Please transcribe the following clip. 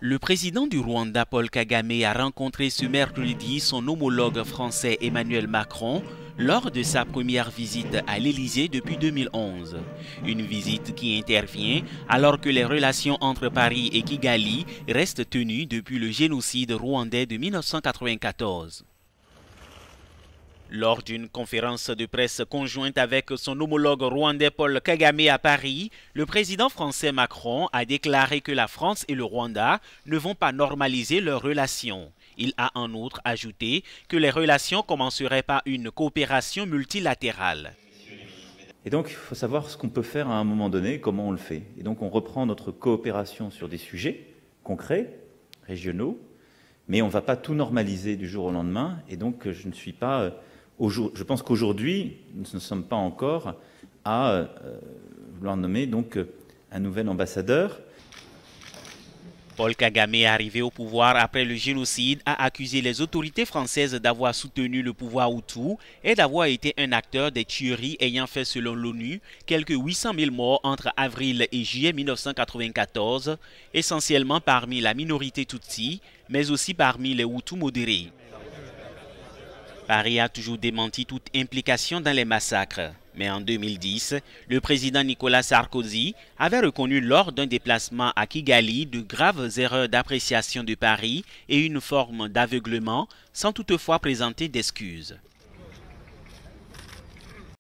Le président du Rwanda, Paul Kagame, a rencontré ce mercredi son homologue français Emmanuel Macron lors de sa première visite à l'Élysée depuis 2011. Une visite qui intervient alors que les relations entre Paris et Kigali restent tenues depuis le génocide rwandais de 1994. Lors d'une conférence de presse conjointe avec son homologue rwandais Paul Kagame à Paris, le président français Macron a déclaré que la France et le Rwanda ne vont pas normaliser leurs relations. Il a en outre ajouté que les relations commenceraient par une coopération multilatérale. Et donc, il faut savoir ce qu'on peut faire à un moment donné, comment on le fait. Et donc, on reprend notre coopération sur des sujets concrets, régionaux, mais on ne va pas tout normaliser du jour au lendemain. Et donc, je pense qu'aujourd'hui, nous ne sommes pas encore à vouloir nommer donc un nouvel ambassadeur. Paul Kagame, arrivé au pouvoir après le génocide, a accusé les autorités françaises d'avoir soutenu le pouvoir Hutu et d'avoir été un acteur des tueries ayant fait, selon l'ONU, quelques 800 000 morts entre avril et juillet 1994, essentiellement parmi la minorité Tutsi, mais aussi parmi les Hutus modérés. Paris a toujours démenti toute implication dans les massacres. Mais en 2010, le président Nicolas Sarkozy avait reconnu lors d'un déplacement à Kigali de graves erreurs d'appréciation de Paris et une forme d'aveuglement, sans toutefois présenter d'excuses.